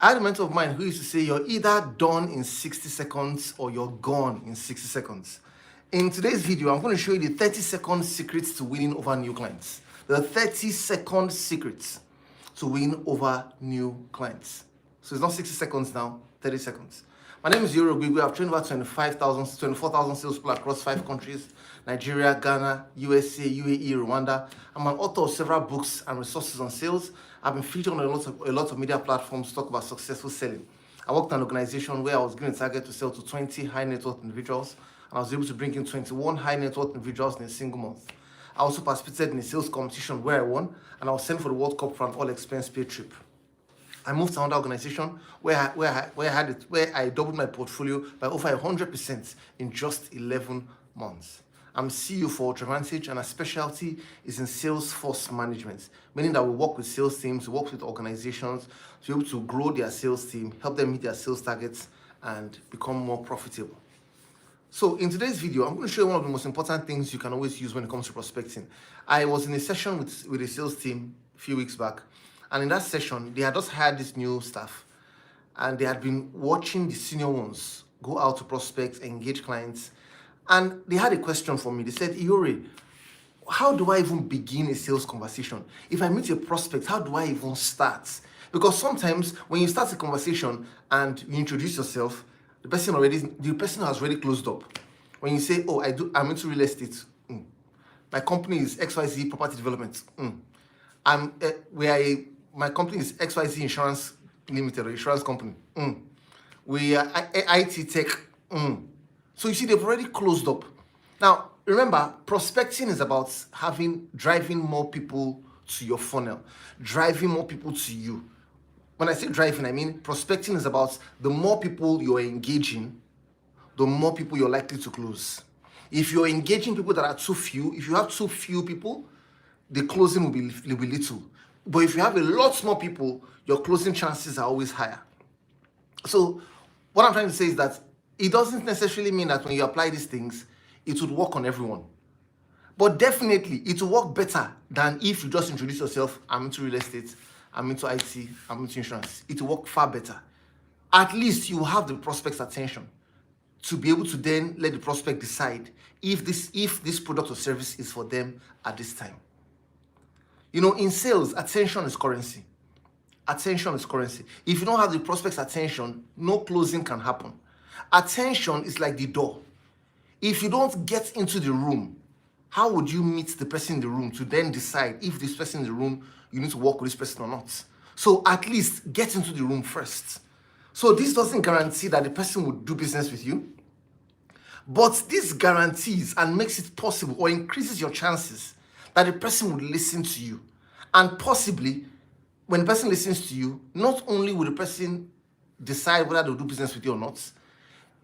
I had a mentor of mine who used to say, you're either done in 60 seconds or you're gone in 60 seconds. In today's video, I'm going to show you the 30-second secrets to winning over new clients. The 30-second secrets to win over new clients. So it's not 60 seconds now, 30 seconds. My name is Iyore. I've trained over 24,000 salespeople across 5 countries: Nigeria, Ghana, USA, UAE, Rwanda. I'm an author of several books and resources on sales. I've been featured on a lot of media platforms to talk about successful selling. I worked in an organization where I was given a target to sell to 20 high net worth individuals, and I was able to bring in 21 high net worth individuals in a single month. I also participated in a sales competition where I won, and I was sent for the World Cup for an all-expense paid trip. I moved to another organization where I doubled my portfolio by over 100% in just 11 months. I'm CEO for Ultravantage, and our specialty is in sales force management, meaning that we work with sales teams, we work with organizations to be able to grow their sales team, help them meet their sales targets, and become more profitable. So in today's video, I'm going to show you one of the most important things you can always use when it comes to prospecting. I was in a session with a sales team a few weeks back, and in that session, they had just hired this new staff, and they had been watching the senior ones go out to prospect, engage clients, and they had a question for me. They said, Iyore, how do I even begin a sales conversation? If I meet a prospect, how do I even start? Because sometimes when you start a conversation and you introduce yourself, the person has already closed up. When you say, oh, I'm into real estate. My company is XYZ Property Development. My company is XYZ Insurance Limited, or insurance company. We are IT Tech. So you see, they've already closed up. Now, remember, prospecting is about driving more people to your funnel, driving more people to you. When I say driving, I mean prospecting is about the more people you're engaging, the more people you're likely to close. If you're engaging people that are too few, if you have too few people, the closing will be little. But if you have a lot more people, your closing chances are always higher. So what I'm trying to say is that it doesn't necessarily mean that when you apply these things, it would work on everyone. But definitely, it will work better than if you just introduce yourself, I'm into real estate, I'm into IT, I'm into insurance. It will work far better. At least you will have the prospect's attention to be able to then let the prospect decide if this product or service is for them at this time. You know, in sales, attention is currency. Attention is currency. If you don't have the prospect's attention, no closing can happen. Attention is like the door. If you don't get into the room, how would you meet the person in the room to then decide if this person in the room, you need to work with this person or not? So at least get into the room first. So this doesn't guarantee that the person will do business with you, but this guarantees and makes it possible or increases your chances that the person would listen to you. And possibly, when the person listens to you, not only will the person decide whether they'll do business with you or not,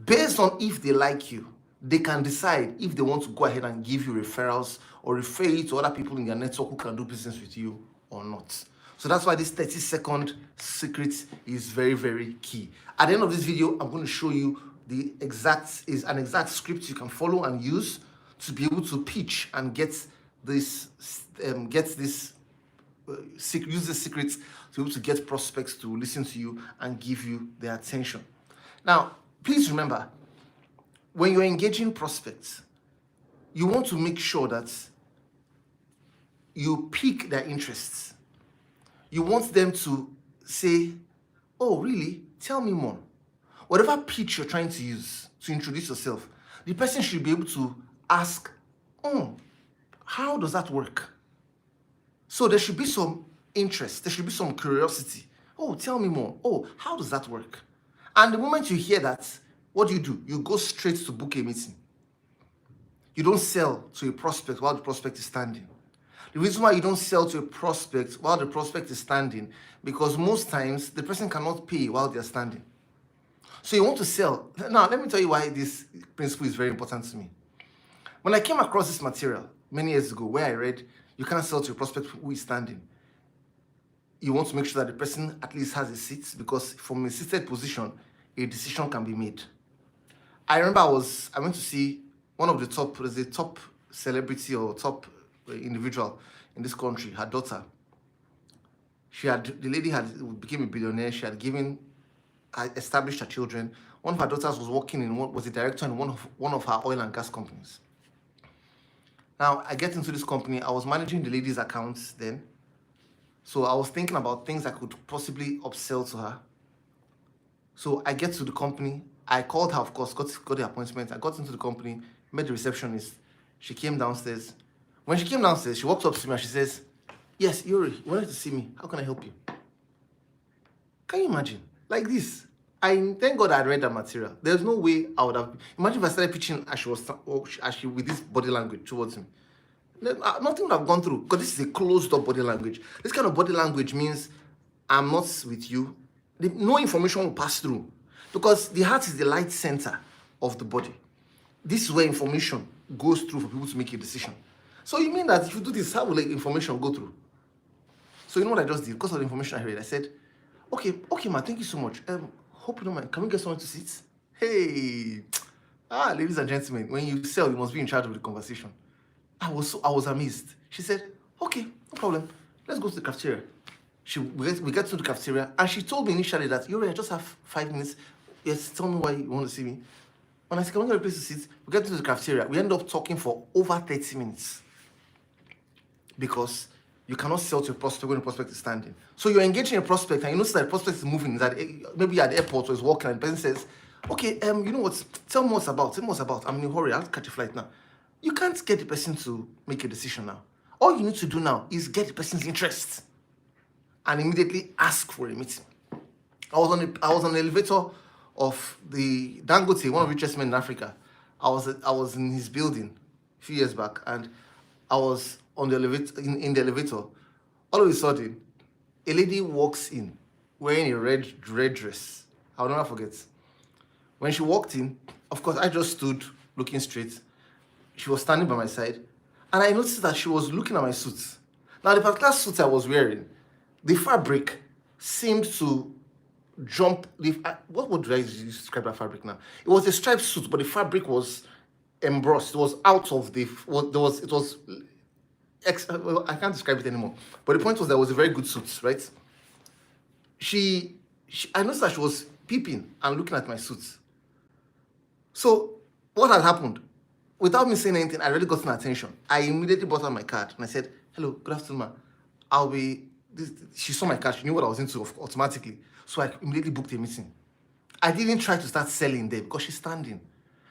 based on if they like you, they can decide if they want to go ahead and give you referrals or refer you to other people in their network who can do business with you or not. So that's why this 30-second secret is very, very key. At the end of this video, I'm going to show you an exact script you can follow and use to be able to pitch and use the secrets to be able to get prospects to listen to you and give you their attention. Now, please remember, when you're engaging prospects, you want to make sure that you pique their interests. You want them to say, oh, really? Tell me more. Whatever pitch you're trying to use to introduce yourself, the person should be able to ask, how does that work? So there should be some interest. There should be some curiosity. Oh, tell me more. Oh, how does that work? And the moment you hear that, what do? You go straight to book a meeting. You don't sell to a prospect while the prospect is standing. The reason why you don't sell to a prospect while the prospect is standing, because most times the person cannot pay while they're standing. So you want to sell. Now, let me tell you why this principle is very important to me. When I came across this material many years ago, where I read, you can't sell to a prospect who is standing. You want to make sure that the person at least has a seat, because from a seated position, a decision can be made. I remember I went to see one of the top celebrity or top individual in this country, her daughter. The lady became a billionaire. She had given established her children. One of her daughters was working was a director in one of her oil and gas companies. Now, I get into this company. I was managing the lady's accounts then. So I was thinking about things I could possibly upsell to her. So I get to the company. I called her, of course, got the appointment. I got into the company, met the receptionist. She came downstairs. When she came downstairs, she walked up to me and she says, "Yes, Iyore, you wanted to see me. How can I help you?" Can you imagine? Like this. Thank God I read that material. There's no way I would have. Imagine if I started pitching as she with this body language towards me. Nothing would have gone through, because this is a closed up body language. This kind of body language means I'm not with you. No information will pass through, because the heart is the light center of the body. This is where information goes through for people to make a decision. So you mean that if you do this, how will information go through? So you know what I just did? Because of the information I read, I said, okay, man, thank you so much. Hope you don't mind. Can we get someone to sit? Hey, ladies and gentlemen, when you sell, you must be in charge of the conversation. I was amazed. She said, okay, no problem. Let's go to the cafeteria. We get to the cafeteria, and she told me initially that, "Iyore, I just have 5 minutes. Yes, tell me why you want to see me." When I said, "Can we get a place to sit?" We get to the cafeteria. We end up talking for over 30 minutes. Because you cannot sell to a prospect when a prospect is standing. So you're engaging a prospect, and you notice that the prospect is moving, that maybe you're at the airport or is walking, and the person says, "Okay, you know what, tell me what's about, I'm in a hurry, I'll catch a flight now." You can't get the person to make a decision now. All you need to do now is get the person's interest and immediately ask for a meeting. I was on the elevator of the Dangote, one of the richest men in Africa. I was in his building a few years back, and I was on the elevator in the elevator. All of a sudden, a lady walks in wearing a red dress. I'll never forget. When she walked in, of course, I just stood looking straight. She was standing by my side, and I noticed that she was looking at my suit. Now, the particular suit I was wearing, the fabric seemed to jump. What would I use to describe that fabric now? It was a striped suit, but the fabric was embossed. It was out of the. I can't describe it anymore. But the point was that it was a very good suit, right? I noticed that she was peeping and looking at my suit. So what had happened? Without me saying anything, I already got her attention. I immediately brought out my card and I said, "Hello, good afternoon, ma. She saw my card. She knew what I was into automatically. So I immediately booked a meeting. I didn't try to start selling there because she's standing.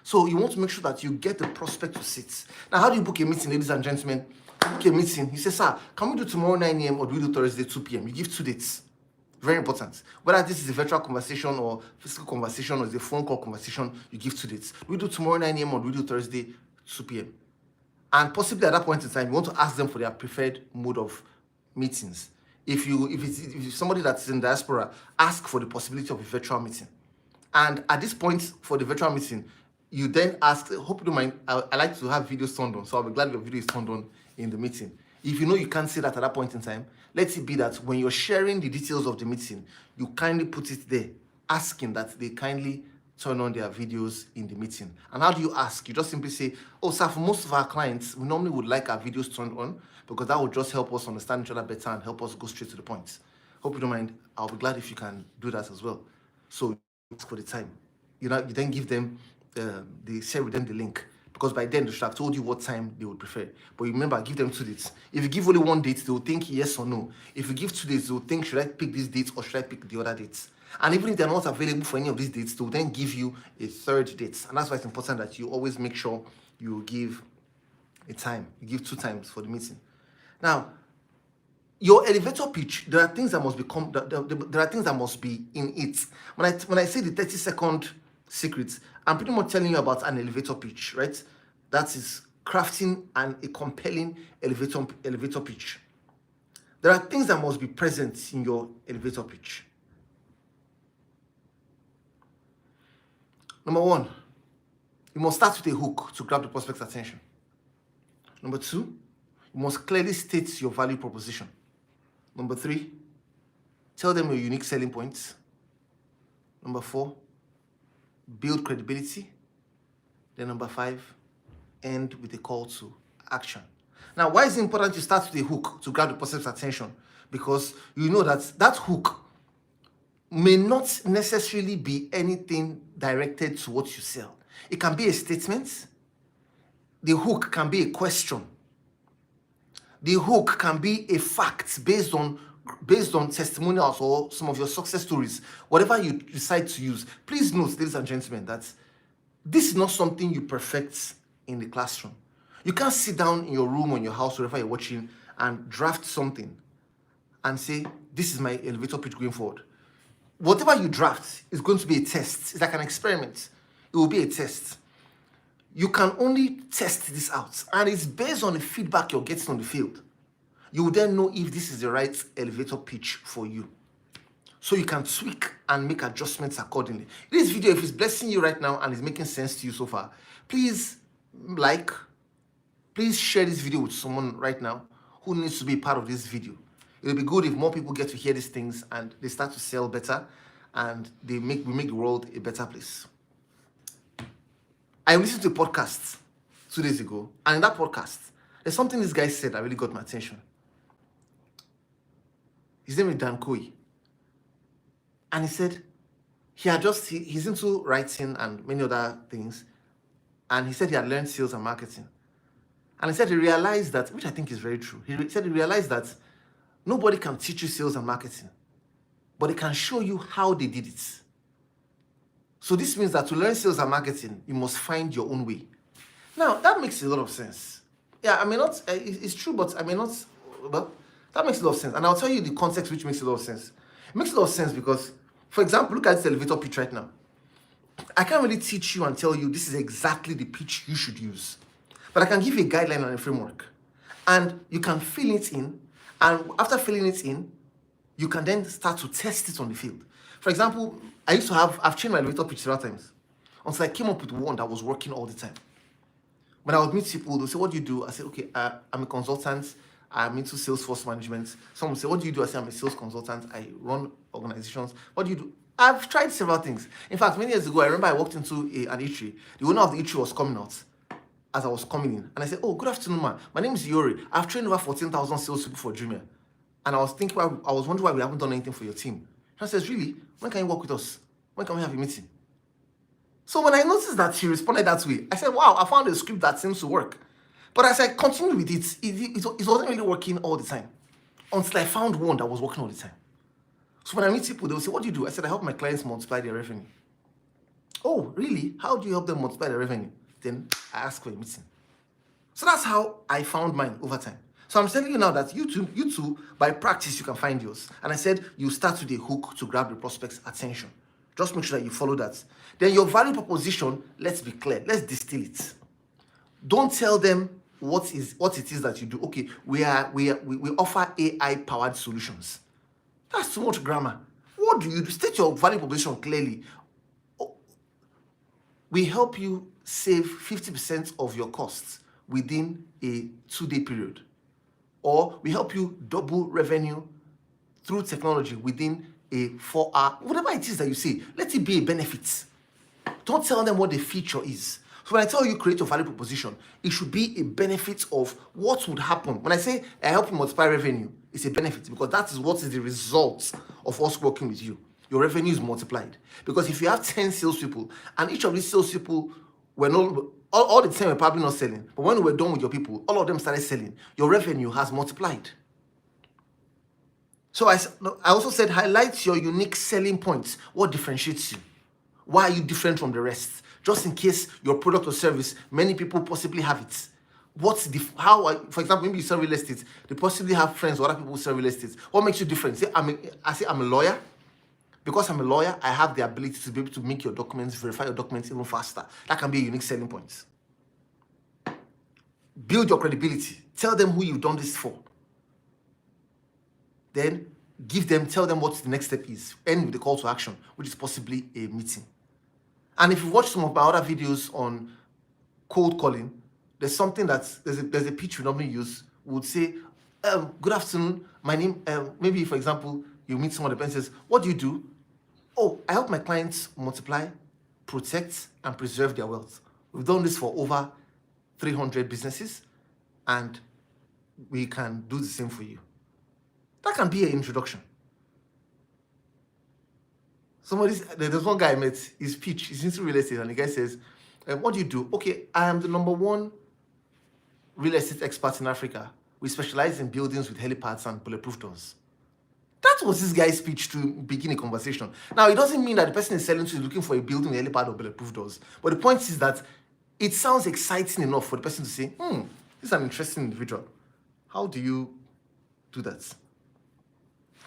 So you want to make sure that you get the prospect to sit. Now, how do you book a meeting, ladies and gentlemen? You book a meeting. You say, "Sir, can we do tomorrow 9 a.m. or do we do Thursday 2 p.m.? You give 2 dates. Very important. Whether this is a virtual conversation or physical conversation or is a phone call conversation, you give 2 dates. We do tomorrow 9 a.m. or do we do Thursday 2 p.m.? And possibly at that point in time, you want to ask them for their preferred mode of meetings. If it's somebody that's in diaspora, ask for the possibility of a virtual meeting. And at this point, for the virtual meeting, you then ask, hope you don't mind, I like to have videos turned on, so I'll be glad your video is turned on in the meeting. If you know you can't see that at that point in time, let it be that when you're sharing the details of the meeting, you kindly put it there, asking that they kindly turn on their videos in the meeting. And how do you ask? You just simply say, "Oh, sir, for most of our clients, we normally would like our videos turned on because that would just help us understand each other better and help us go straight to the point. Hope you don't mind. I'll be glad if you can do that as well." So ask for the time. You then give them, they share with them the link. Because by then they should have told you what time they would prefer. But remember, give them 2 dates. If you give only 1 date, they will think yes or no. If you give 2 dates, they will think, should I pick this date or should I pick the other dates? And even if they're not available for any of these dates, they will then give you a 3rd date. And that's why it's important that you always make sure you give a time. You give 2 times for the meeting. Now, your elevator pitch, there are things that must become. There are things that must be in it. When I say the 30-second secrets, I'm pretty much telling you about an elevator pitch, right? That is crafting a compelling elevator pitch. There are things that must be present in your elevator pitch. Number 1, you must start with a hook to grab the prospect's attention. Number 2, you must clearly state your value proposition. Number 3, tell them your unique selling points. Number 4, build credibility. Then number 5, end with a call to action. Now, why is it important to start with a hook to grab the prospect's attention? Because you know that hook may not necessarily be anything directed to what you sell. It can be a statement. The hook can be a question. The hook can be a fact based on testimonials or some of your success stories, whatever you decide to use. Please note, ladies and gentlemen, that this is not something you perfect in the classroom. You can't sit down in your room or in your house, wherever you're watching, and draft something and say, this is my elevator pitch going forward. Whatever you draft is going to be a test. It's like an experiment. It will be a test. You can only test this out, and it's based on the feedback you're getting on the field. You will then know if this is the right elevator pitch for you. So you can tweak and make adjustments accordingly. This video, if it's blessing you right now and is making sense to you so far, please share this video with someone right now who needs to be part of this video. It'll be good if more people get to hear these things and they start to sell better and we make the world a better place. I listened to a podcast 2 days ago, and in that podcast, there's something this guy said that really got my attention. His name is Dan Koi. And he said he's into writing and many other things. And he said he had learned sales and marketing. And he said he realized that, which I think is very true, he said he realized that nobody can teach you sales and marketing, but they can show you how they did it. So this means that to learn sales and marketing, you must find your own way. Now, that makes a lot of sense. Yeah, I may not, it's true, but I may not, well, that makes a lot of sense. And I'll tell you the context which makes a lot of sense. It makes a lot of sense because, for example, look at this elevator pitch right now. I can't really teach you and tell you this is exactly the pitch you should use. But I can give you a guideline and a framework. And you can fill it in. And after filling it in, you can then start to test it on the field. For example, I've changed my elevator pitch several times until I came up with one that was working all the time. When I would meet people, they'll say, what do you do? I say, okay, I'm a consultant. I'm into Salesforce management. Someone will say, what do you do? I say, I'm a sales consultant. I run organizations. What do you do? I've tried several things. In fact, many years ago, I remember I walked into an Iyore. The owner of the Iyore was coming out as I was coming in. And I said, oh, good afternoon, man. My name is Iyore. I've trained over 14,000 salespeople for Jumia. And I was wondering why we haven't done anything for your team. And I says, really? When can you work with us? When can we have a meeting? So when I noticed that she responded that way, I said, wow, I found a script that seems to work. But as I continued with it wasn't really working all the time until I found one that was working all the time. So when I meet people, they'll say, what do you do? I said, I help my clients multiply their revenue. Oh, really? How do you help them multiply their revenue? Then I ask for a meeting. So that's how I found mine over time. So I'm telling you now that you too, by practice, you can find yours. And I said, you start with a hook to grab the prospect's attention. Just make sure that you follow that. Then your value proposition, let's be clear. Let's distill it. Don't tell them what it is that you do. Okay, we offer AI-powered solutions. That's too much grammar. What do you do? State your value proposition clearly. We help you save 50% of your costs within a 2-day period. Or we help you double revenue through technology within a 4-hour, whatever it is that you say, let it be a benefit. Don't tell them what the feature is. So when I tell you create your value proposition, it should be a benefit of what would happen. When I say I help you multiply revenue, it's a benefit because that is what is the result of us working with you. Your revenue is multiplied. Because if you have 10 salespeople and each of these salespeople were not, all the time were probably not selling, but when we were done with your people, all of them started selling, your revenue has multiplied. So I also said highlight your unique selling points. What differentiates you? Why are you different from the rest? Just in case your product or service, many people possibly have it. For example, maybe you sell real estate, they possibly have friends or other people who sell real estate. What makes you different? I say I'm a lawyer. Because I'm a lawyer, I have the ability to be able to make your documents, verify your documents even faster. That can be a unique selling point. Build your credibility. Tell them who you've done this for. Then tell them what the next step is. End with the call to action, which is possibly a meeting. And if you watch some of my other videos on cold calling, there's a pitch we normally use. We would say, good afternoon, my name, maybe for example, you meet someone and says, what do you do? Oh, I help my clients multiply, protect, and preserve their wealth. We've done this for over 300 businesses, and we can do the same for you. That can be an introduction. There's one guy I met, he's Pique, he's into real estate, and the guy says, what do you do? Okay, I am the #1 real estate expert in Africa. We specialize in buildings with helipads and bulletproof doors. That was this guy's speech to begin a conversation. Now, it doesn't mean that the person is selling to is looking for a building with helipad or bulletproof doors. But the point is that it sounds exciting enough for the person to say, this is an interesting individual. How do you do that?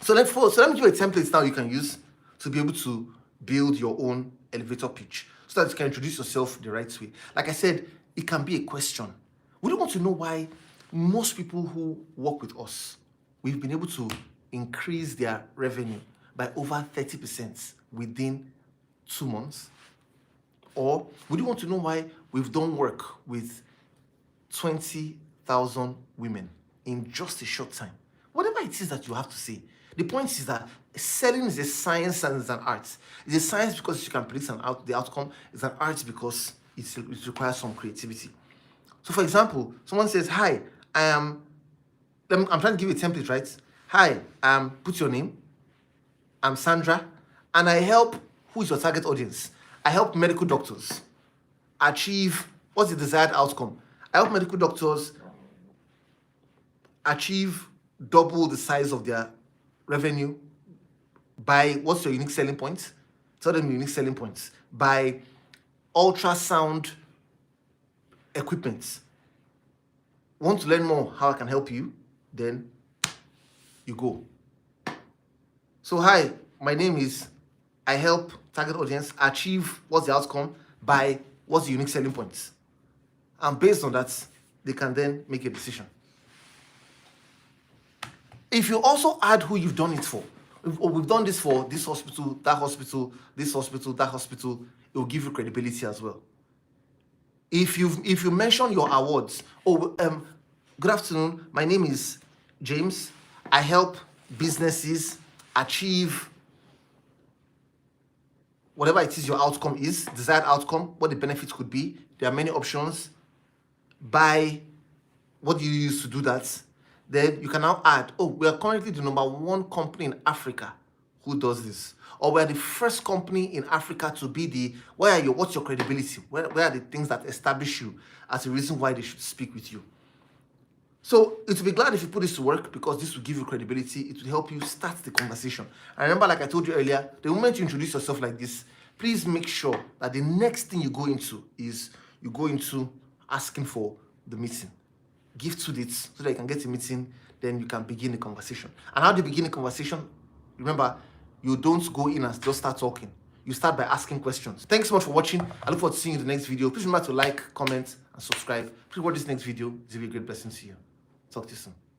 So let me give you a template now you can use to be able to build your own elevator pitch so that you can introduce yourself the right way. Like I said, it can be a question. We don't want to know why most people who work with us, we've been able to increase their revenue by over 30% within 2 months. Or we do want to know why we've done work with 20,000 women in just a short time. Whatever it is that you have to say. The point is that selling is a science and it's an art. It's a science because you can predict the outcome. It's an art because it requires some creativity. So for example, someone says, hi, I'm trying to give you a template, right? Hi, put your name. I'm Sandra, and I help, who is your target audience? I help medical doctors achieve, what's the desired outcome? I help medical doctors achieve double the size of their revenue by, what's your unique selling point? Tell them unique selling points. By ultrasound equipment. Want to learn more how I can help you? Then you go. So hi, my name is, I help target audience achieve what's the outcome by what's the unique selling points. And based on that, they can then make a decision. If you also add who you've done it for, we've done this for this hospital, that hospital, this hospital, that hospital, it will give you credibility as well. If you mention your awards, good afternoon, my name is James. I help businesses achieve whatever it is your outcome is, desired outcome, what the benefits could be. There are many options. By what do you use to do that? Then you can now add, we are currently the #1 company in Africa who does this. Or we're the first company in Africa to be what's your credibility? Where are the things that establish you as a reason why they should speak with you? So it will be glad if you put this to work because this will give you credibility. It will help you start the conversation. And remember, like I told you earlier, the moment you introduce yourself like this, please make sure that the next thing you go into is you go into asking for the meeting. Give 2 dates so that you can get a meeting, then you can begin the conversation. And how do you begin the conversation? Remember, you don't go in and just start talking. You start by asking questions. Thanks so much for watching. I look forward to seeing you in the next video. Please remember to like, comment, and subscribe. Please watch this next video. It's a really great blessing to you. Talk to you soon.